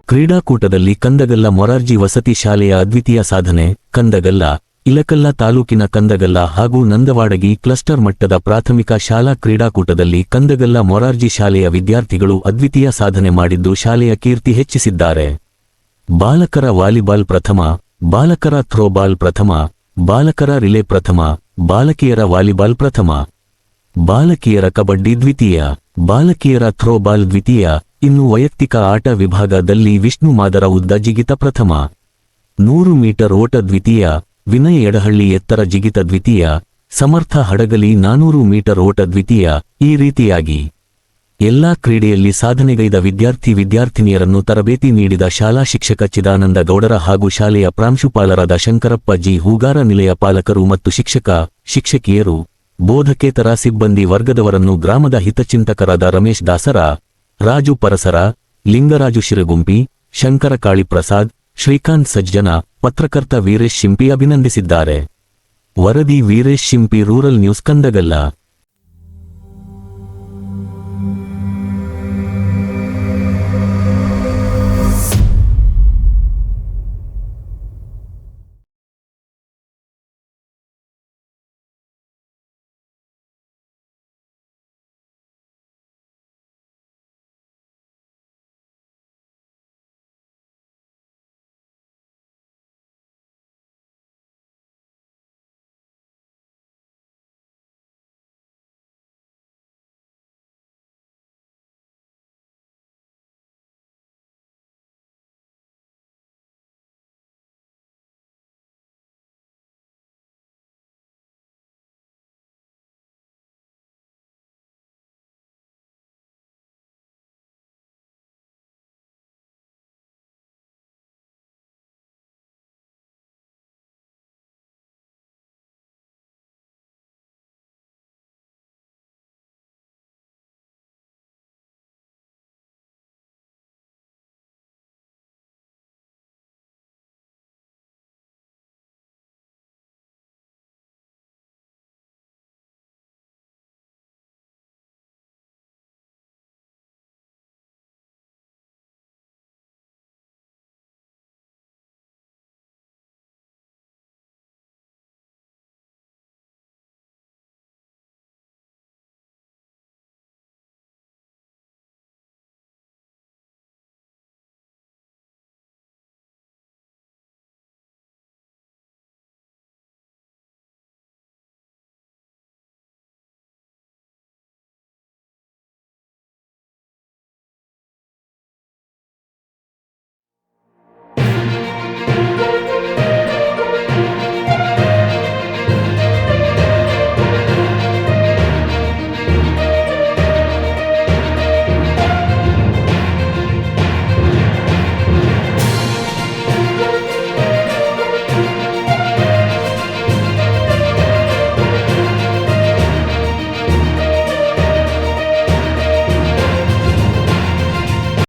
ಕ್ರೀಡಾಕೂಟದಲ್ಲಿ ಕಂದಗಲ್ಲ ಮೊರಾರ್ಜಿ ವಸತಿ ಶಾಲೆಯ ಅದ್ವಿತೀಯ ಸಾಧನೆ. ಕಂದಗಲ್ಲ, ಇಲಕಲ್ಲ ತಾಲೂಕಿನ ಕಂದಗಲ್ಲ ಹಾಗೂ ನಂದವಾಡಗಿ ಕ್ಲಸ್ಟರ್ ಮಟ್ಟದ ಪ್ರಾಥಮಿಕ ಶಾಲಾ ಕ್ರೀಡಾಕೂಟದಲ್ಲಿ ಕಂದಗಲ್ಲ ಮೊರಾರ್ಜಿ ಶಾಲೆಯ ವಿದ್ಯಾರ್ಥಿಗಳು ಅದ್ವಿತೀಯ ಸಾಧನೆ ಮಾಡಿದ್ದು ಶಾಲೆಯ ಕೀರ್ತಿ ಹೆಚ್ಚಿಸಿದ್ದಾರೆ. ಬಾಲಕರ ವಾಲಿಬಾಲ್ ಪ್ರಥಮ, ಬಾಲಕರ ಥ್ರೋಬಾಲ್ ಪ್ರಥಮ, ಬಾಲಕರ ರಿಲೇ ಪ್ರಥಮ, ಬಾಲಕಿಯರ ವಾಲಿಬಾಲ್ ಪ್ರಥಮ, ಬಾಲಕಿಯರ ಕಬಡ್ಡಿ ದ್ವಿತೀಯ, ಬಾಲಕಿಯರ ಥ್ರೋಬಾಲ್ ದ್ವಿತೀಯ. ಇನ್ನು ವೈಯಕ್ತಿಕ ಆಟ ವಿಭಾಗದಲ್ಲಿ ವಿಷ್ಣು ಮಾದರ ಉದ್ದ ಜಿಗಿತ ಪ್ರಥಮ, 100 ಮೀಟರ್ ಓಟ ದ್ವಿತೀಯ, ವಿನಯ್ ಎಡಹಳ್ಳಿ ಎತ್ತರ ಜಿಗಿತ ದ್ವಿತೀಯ, ಸಮರ್ಥ ಹಡಗಲಿ 400 ಮೀಟರ್ ಓಟ ದ್ವಿತೀಯ. ಈ ರೀತಿಯಾಗಿ ಎಲ್ಲಾ ಕ್ರೀಡೆಯಲ್ಲಿ ಸಾಧನೆಗೈದ ವಿದ್ಯಾರ್ಥಿನಿಯರನ್ನು ತರಬೇತಿ ನೀಡಿದ ಶಾಲಾ ಶಿಕ್ಷಕ ಚಿದಾನಂದ ಗೌಡರ ಹಾಗೂ ಶಾಲೆಯ ಪ್ರಾಂಶುಪಾಲರಾದ ಶಂಕರಪ್ಪ ಜಿ ಹೂಗಾರ, ನಿಲಯ ಪಾಲಕರು ಮತ್ತು ಶಿಕ್ಷಕಿಯರು, ಬೋಧಕೇತರ ಸಿಬ್ಬಂದಿ ವರ್ಗದವರನ್ನು ಗ್ರಾಮದ ಹಿತಚಿಂತಕರಾದ ರಮೇಶ್ ದಾಸರ, ರಾಜು ಪರಸರ, ಲಿಂಗರಾಜು ಶಿರಗುಂಪಿ, ಶಂಕರ ಕಾಳಿಪ್ರಸಾದ್, ಶ್ರೀಕಾಂತ್ ಸಜ್ಜನ, ಪತ್ರಕರ್ತ ವೀರೇಶ್ ಶಿಂಪಿ ಅಭಿನಂದಿಸಿದ್ದಾರೆ. ವರದಿ ವೀರೇಶ್ ಶಿಂಪಿ, ರೂರಲ್ ನ್ಯೂಸ್, ಕಂದಗಲ್ಲ.